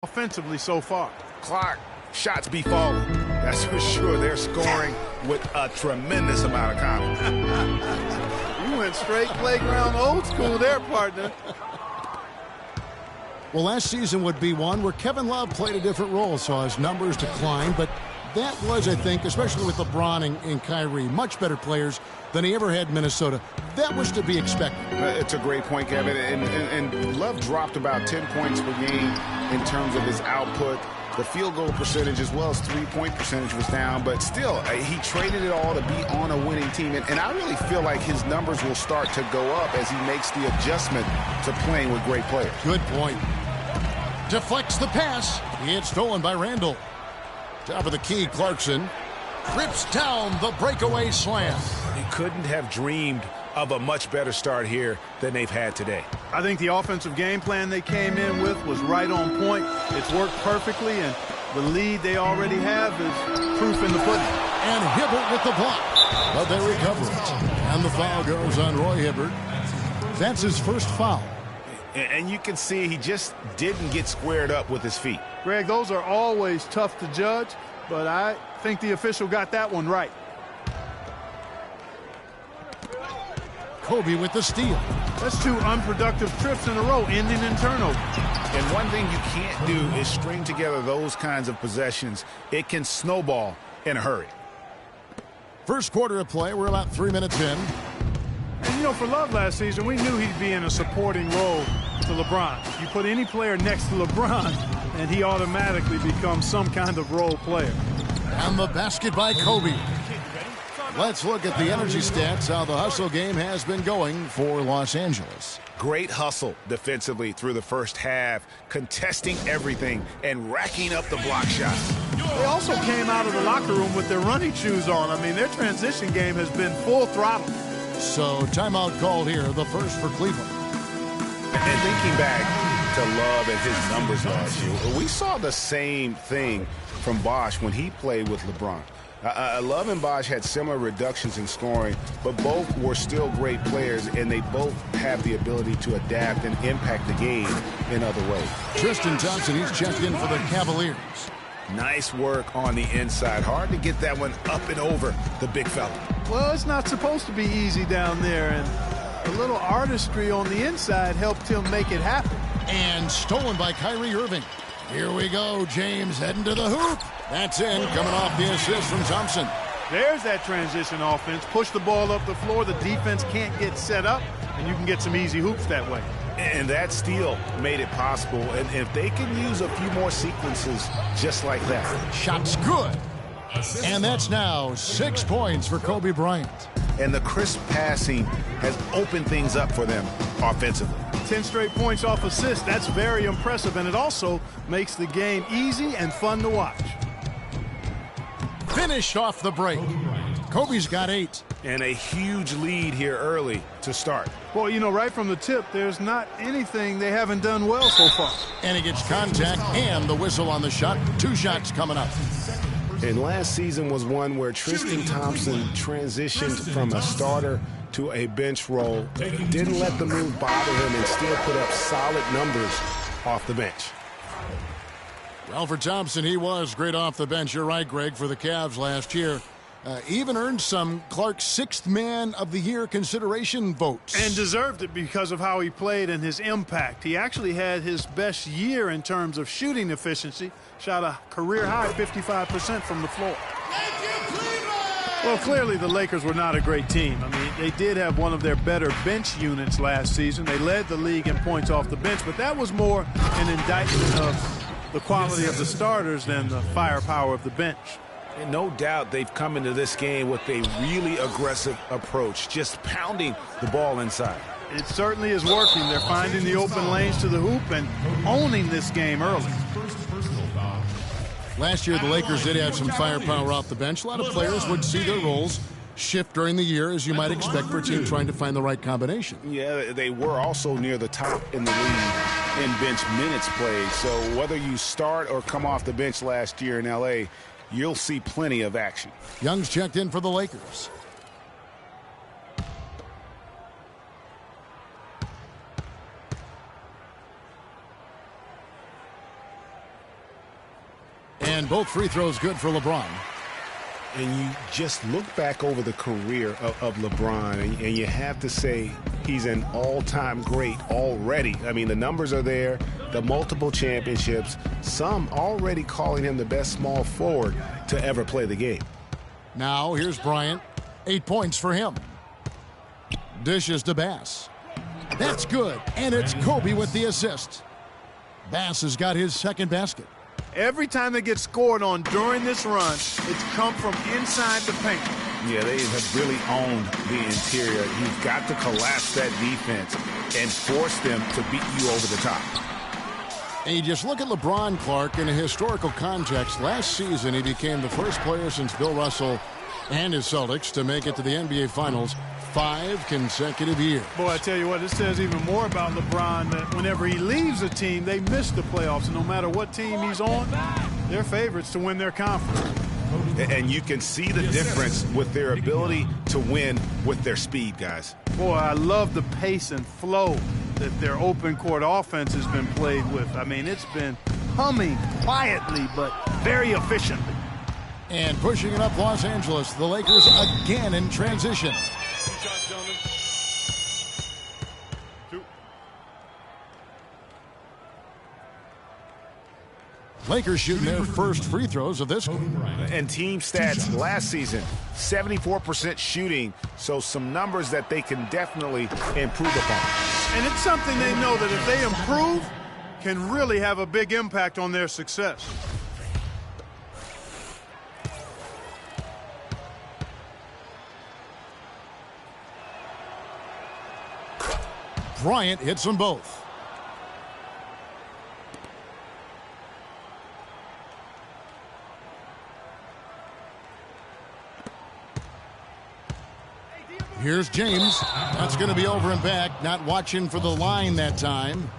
offensively so far. Clark, shots be falling. That's for sure. They're scoring with a tremendous amount of confidence. You went straight playground old school there, partner. Well, last season would be one where Kevin Love played a different role, saw his numbers decline, but that was, I think, especially with LeBron and Kyrie, much better players than he ever had in Minnesota. That was to be expected. It's a great point, Kevin. And Love dropped about 10 points per game in terms of his output. The field goal percentage as well as three-point percentage was down, but still, he traded it all to be on a winning team. And I really feel like his numbers will start to go up as he makes the adjustment to playing with great players. Good point. Deflects the pass. It's stolen by Randall. Top of the key, Clarkson rips down the breakaway slam. He couldn't have dreamed of a much better start here than they've had today. I think the offensive game plan they came in with was right on point. It's worked perfectly, and the lead they already have is proof in the pudding. And Hibbert with the block. But they recover it. And the foul goes on Roy Hibbert. That's his first foul. And you can see he just didn't get squared up with his feet. Greg, those are always tough to judge, but I think the official got that one right. Kobe with the steal. That's two unproductive trips in a row, ending in turnover. And one thing you can't do is string together those kinds of possessions. It can snowball in a hurry. First quarter of play, we're about 3 minutes in. And, you know, for Love last season, we knew he'd be in a supporting role to LeBron. You put any player next to LeBron, and he automatically becomes some kind of role player. And the basket by Kobe. Let's look at the energy stats, how the hustle game has been going for Los Angeles. Great hustle defensively through the first half, contesting everything and racking up the block shots. They also came out of the locker room with their running shoes on. I mean, their transition game has been full throttle. So timeout called here, the first for Cleveland. And thinking back to Love and his numbers last year, we saw the same thing from Bosh when he played with LeBron. Love and Bosh had similar reductions in scoring, but both were still great players, and they both have the ability to adapt and impact the game in other ways. Tristan Thompson, he's checked in for the Cavaliers. Nice work on the inside. Hard to get that one up and over the big fella. Well, it's not supposed to be easy down there, and a little artistry on the inside helped him make it happen. And stolen by Kyrie Irving. Here we go, James heading to the hoop. That's in, coming off the assist from Thompson. There's that transition offense. Push the ball up the floor. The defense can't get set up, and you can get some easy hoops that way. And that steal made it possible. And if they can use a few more sequences just like that. Shot's good. And that's now 6 points for Kobe Bryant. And the crisp passing has opened things up for them offensively. 10 straight points off assists. That's very impressive, and it also makes the game easy and fun to watch. Finished off the break. Kobe's got 8. And a huge lead here early to start. Well, you know, right from the tip, there's not anything they haven't done well so far. And he gets contact and the whistle on the shot. 2 shots coming up. And last season was one where Tristan Thompson transitioned from a starter to a bench role. Didn't let the move bother him and still put up solid numbers off the bench. Well, for Thompson, he was great off the bench. You're right, Greg, for the Cavs last year. Even earned some Clark's 6th Man of the Year consideration votes. And deserved it because of how he played and his impact. He actually had his best year in terms of shooting efficiency. Shot a career-high 55% from the floor. Well, clearly the Lakers were not a great team. I mean, they did have one of their better bench units last season. They led the league in points off the bench, but that was more an indictment of the quality of the starters than the firepower of the bench. And no doubt they've come into this game with a really aggressive approach, just pounding the ball inside. It certainly is working. They're finding the open lanes to the hoop and owning this game early. Last year, the Lakers did have some firepower off the bench. A lot of players would see their roles shift during the year, as you might expect for a team trying to find the right combination. Yeah, they were also near the top in the league in bench minutes played. So whether you start or come off the bench last year in L.A., you'll see plenty of action. Young's checked in for the Lakers. And both free throws good for LeBron. And you just look back over the career of LeBron, and you have to say he's an all-time great already. I mean, the numbers are there, the multiple championships, some already calling him the best small forward to ever play the game. Now, here's Bryant. 8 points for him. Dishes to Bass. That's good, and it's Kobe with the assist. Bass has got his second basket. Every time they get scored on during this run, it's come from inside the paint. Yeah, they have really owned the interior. You've got to collapse that defense and force them to beat you over the top. And you just look at LeBron, Clark, in a historical context. Last season, he became the first player since Bill Russell and his Celtics to make it to the NBA Finals 5 consecutive years. Boy, I tell you what, this says even more about LeBron, that whenever he leaves a team, they miss the playoffs. And no matter what team he's on, they're favorites to win their conference. And you can see the difference with their ability to win with their speed, guys. Boy, I love the pace and flow that their open court offense has been played with. I mean, it's been humming quietly, but very efficiently. And pushing it up Los Angeles, the Lakers again in transition. Lakers shooting their first free throws of this game. And team stats last season, 74% shooting, so some numbers that they can definitely improve upon. And it's something they know that if they improve, can really have a big impact on their success. Bryant hits them both. Here's James. That's going to be over and back. Not watching for the line that time.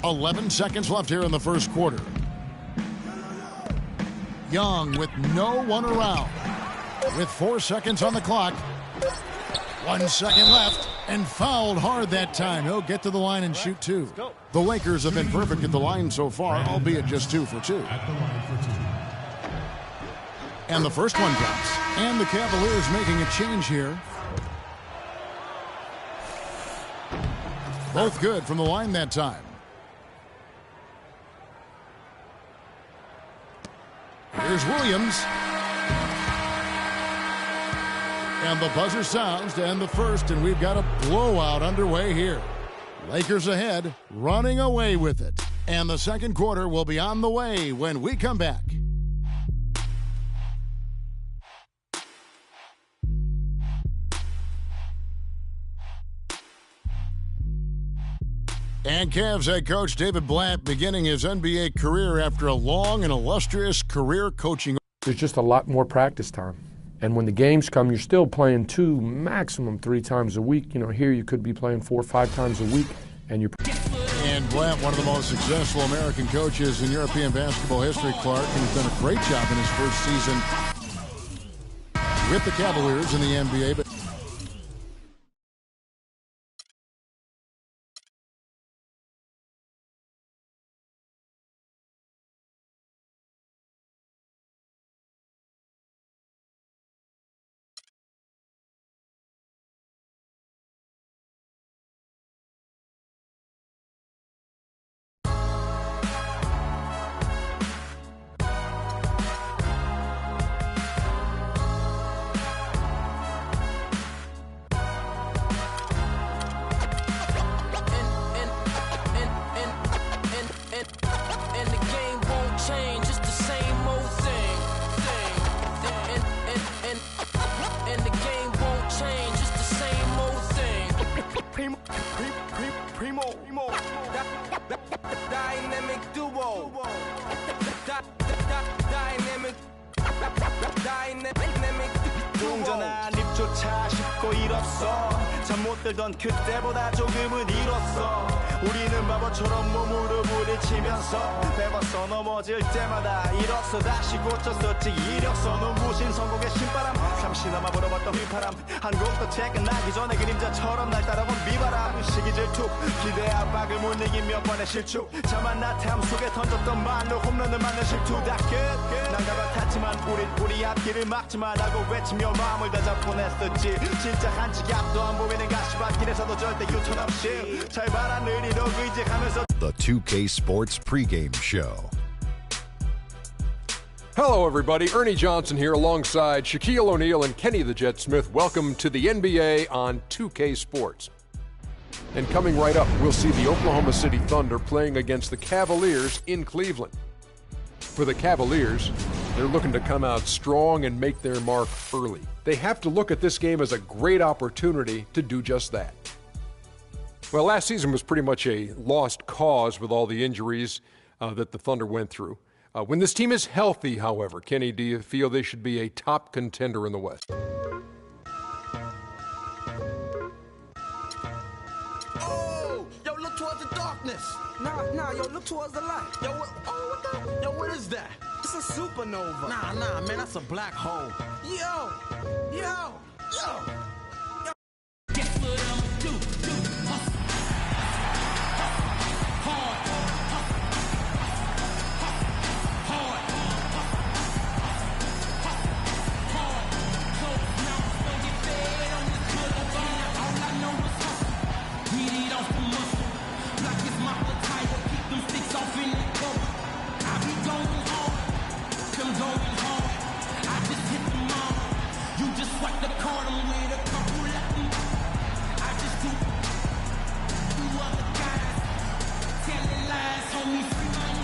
.11 seconds left here in the first quarter. Young with no one around. With 4 seconds on the clock. 1 second left, and fouled hard that time. He'll get to the line and shoot two. The Lakers have been perfect at the line so far, albeit just 2 for 2. And the first one drops. And the Cavaliers making a change here. Both good from the line that time. Here's Williams. And the buzzer sounds to end the first, and we've got a blowout underway here. Lakers ahead, running away with it. And the second quarter will be on the way when we come back. And Cavs head coach David Blatt beginning his NBA career after a long and illustrious career coaching. There's just a lot more practice time. And when the games come, you're still playing 2, maximum 3 times a week. You know, here you could be playing 4 or 5 times a week. And you're. And Blatt, one of the most successful American coaches in European basketball history, Clark, and he's done a great job in his first season with the Cavaliers in the NBA. But Dynamic duo. Dynamic duo. 동전한 입조차 쉽고 일 없어. 못 들던 그때보다 조금은 잃었어. 우리는 바보처럼 몸으로 부딪히면서 배웠어. 넘어질 때마다 잃었어. 다시 고쳤었지. 이력서 눈부신 성공의 신바람. 잠시나마 불어봤던 휘파람. 한 곡도 퇴근하기 전에 그림자처럼 날 따라온 비바람. 시기 질투 기대 압박을 못 이긴 몇 번의 실축. 자만 나탐 속에 던졌던 말로 홈런을 맞는 실투. 다 끝. 난 갈아탔지만 우리 앞길을 막지 말라고 외치며 마음을 다잡고냈었지. 진짜 한 치 앞도 안 보이는 가시밭길에서도 절대 유턴 없이 잘 봐라 느리도 의지하면서. The 2K Sports pregame show. Hello, everybody. Ernie Johnson here alongside Shaquille O'Neal and Kenny the Jet Smith. Welcome to the NBA on 2K Sports. And coming right up, we'll see the Oklahoma City Thunder playing against the Cavaliers in Cleveland. For the Cavaliers, they're looking to come out strong and make their mark early. They have to look at this game as a great opportunity to do just that. Well, last season was pretty much a lost cause with all the injuries that the Thunder went through. When this team is healthy, however, Kenny, do you feel they should be a top contender in the West? Oh, yo, look towards the darkness. Nah, yo, look towards the light. Yo, what is that? It's a supernova. Nah, man, that's a black hole. Yo. Guess what I'ma do? Hustle. Hard. Hard. Close mouth, don't get fed on this boulevard. All I know is hustle. Beat it off the muscle. Like it's my tiger, keep them sticks off in the cover. I be going hard, them going hard. I just hit the mark. You just swipe the card, I'm with a couple of them. I just do other guys telling lies, homie, free money.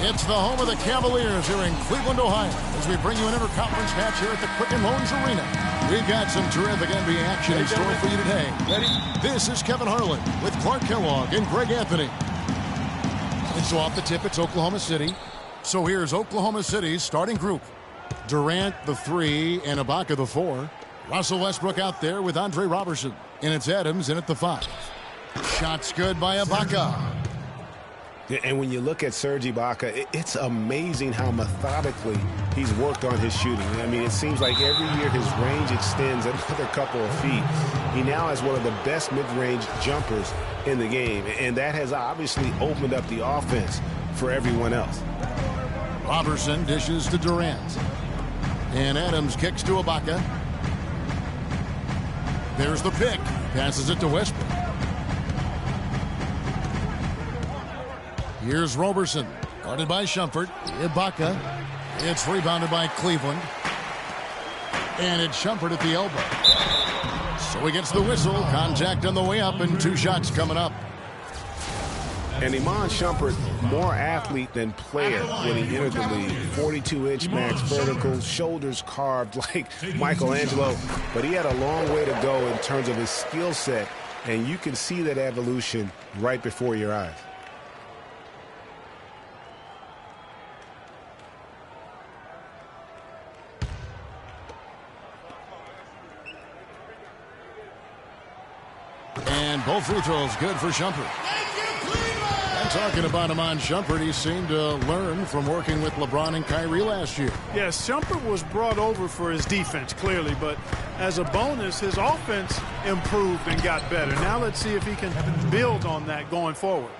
It's the home of the Cavaliers here in Cleveland, Ohio, as we bring you an interconference match here at the Quicken Loans Arena. We've got some terrific NBA action in store for you today. Ready? This is Kevin Harlan with Clark Kellogg and Greg Anthony. And so off the tip, it's Oklahoma City. So here's Oklahoma City's starting group. Durant, the 3, and Ibaka, the 4. Russell Westbrook out there with Andre Robertson. And it's Adams in at the 5. Shots good by Ibaka. And when you look at Serge Ibaka, it's amazing how methodically he's worked on his shooting. I mean, it seems like every year his range extends another couple of feet. He now has one of the best mid-range jumpers in the game, and that has obviously opened up the offense for everyone else. Robertson dishes to Durant. And Adams kicks to Ibaka. There's the pick. Passes it to Westbrook. Here's Robertson, guarded by Shumpert. Ibaka. It's rebounded by Cleveland. And it's Shumpert at the elbow. So he gets the whistle. Contact on the way up, and 2 shots coming up. And Iman Shumpert, more athlete than player when he entered the league. 42-inch max vertical, shoulders carved like Michelangelo. But he had a long way to go in terms of his skill set, and you can see that evolution right before your eyes. And both free throws good for Shumpert. And talking about Iman Shumpert, he seemed to learn from working with LeBron and Kyrie last year. Yes, Shumpert was brought over for his defense, clearly, but as a bonus, his offense improved and got better. Now let's see if he can build on that going forward.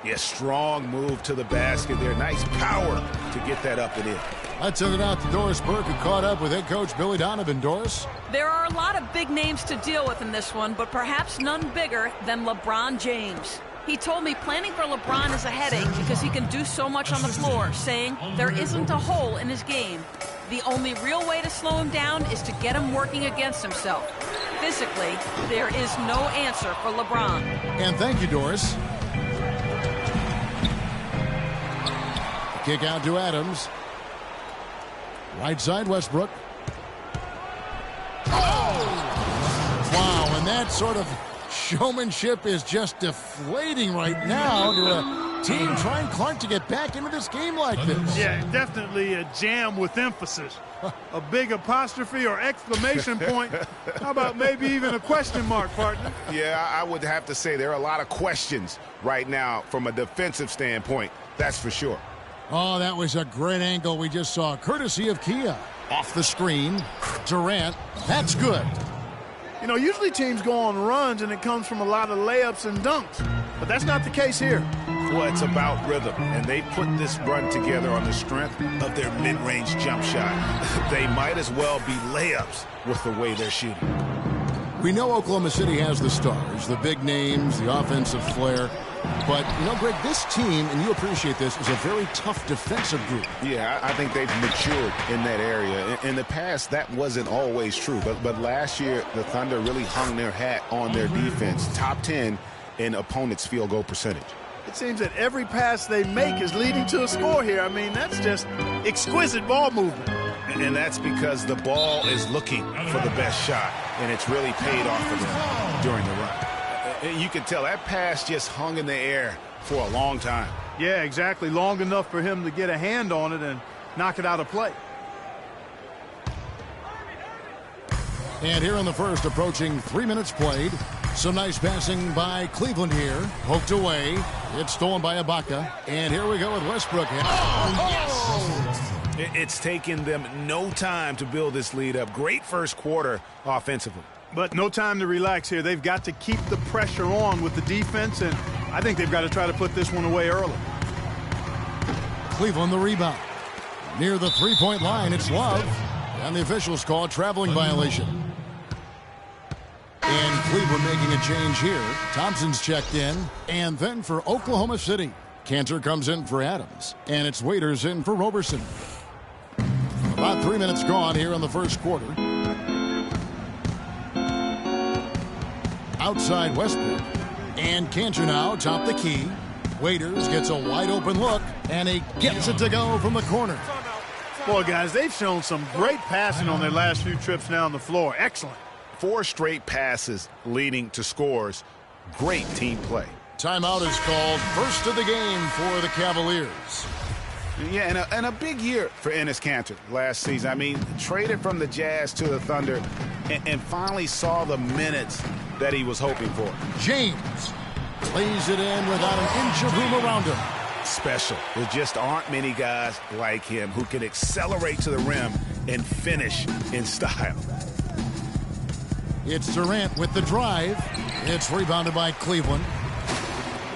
Yeah, strong move to the basket there. Nice power to get that up and in. Let's send it out to Doris Burke, who caught up with head coach Billy Donovan. Doris? There are a lot of big names to deal with in this one, but perhaps none bigger than LeBron James. He told me planning for LeBron is a headache because he can do so much on the floor, saying there isn't a hole in his game. The only real way to slow him down is to get him working against himself. Physically, there is no answer for LeBron. And thank you, Doris. Kick out to Adams. Right side, Westbrook. Oh! Wow, and that sort of showmanship is just deflating right now to a team trying, Clark, to get back into this game like this? Yeah, definitely a jam with emphasis. A big apostrophe or exclamation point. How about maybe even a question mark, partner? Yeah, I would have to say there are a lot of questions right now from a defensive standpoint. That's for sure. Oh, that was a great angle we just saw, courtesy of Kia. Off the screen, Durant. That's good. You know, usually teams go on runs and it comes from a lot of layups and dunks. But that's not the case here. Well, it's about rhythm, and they put this run together on the strength of their mid-range jump shot. They might as well be layups with the way they're shooting. We know Oklahoma City has the stars, the big names, the offensive flair. But, you know, Greg, this team, and you appreciate this, is a very tough defensive group. Yeah, I think they've matured in that area. In the past, that wasn't always true. But last year, the Thunder really hung their hat on their defense. Top 10 in opponents' field goal percentage. It seems that every pass they make is leading to a score here. I mean, that's just exquisite ball movement. And that's because the ball is looking for the best shot, and it's really paid off for them during the run. You can tell that pass just hung in the air for a long time. Yeah, exactly. Long enough for him to get a hand on it and knock it out of play. And here in the first, approaching 3 minutes played. Some nice passing by Cleveland here. Poked away. It's stolen by Ibaka. And here we go with Westbrook. Oh, yes! It's taken them no time to build this lead up. Great first quarter offensively. But no time to relax here. They've got to keep the pressure on with the defense, and I think they've got to try to put this one away early. Cleveland the rebound. Near the three-point line, it's Love. And the officials call a traveling violation. And Cleveland making a change here. Thompson's checked in. And then for Oklahoma City, Cantor comes in for Adams. And it's Waiters in for Roberson. About 3 minutes gone here in the first quarter. Outside Westbrook. And Cantor now top the key. Waiters gets a wide open look. And he gets it to go from the corner. Boy, guys, they've shown some great passing on their last few trips down the floor. Excellent. 4 straight passes leading to scores. Great team play. Timeout is called. First of the game for the Cavaliers. Yeah, and a big year for Enes Kanter last season. I mean, traded from the Jazz to the Thunder and finally saw the minutes that he was hoping for. James plays it in without an inch of room around him. Special. There just aren't many guys like him who can accelerate to the rim and finish in style. It's Durant with the drive. It's rebounded by Cleveland.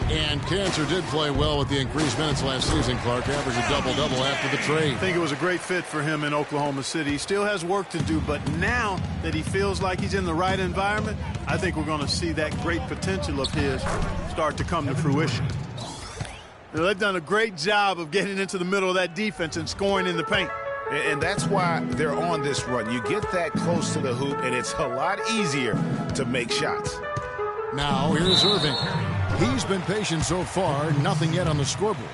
And Cantor did play well with the increased minutes last season, Clark. Averaged a double-double after the trade. I think it was a great fit for him in Oklahoma City. He still has work to do, but now that he feels like he's in the right environment, I think we're going to see that great potential of his start to come to fruition. You know, they've done a great job of getting into the middle of that defense and scoring in the paint. And that's why they're on this run. You get that close to the hoop, and it's a lot easier to make shots. Now, here's Irving. He's been patient so far. Nothing yet on the scoreboard.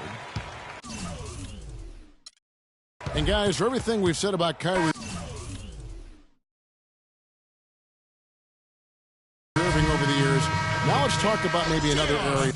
And, guys, for everything we've said about Kyrie Irving over the years, now let's talk about maybe another area.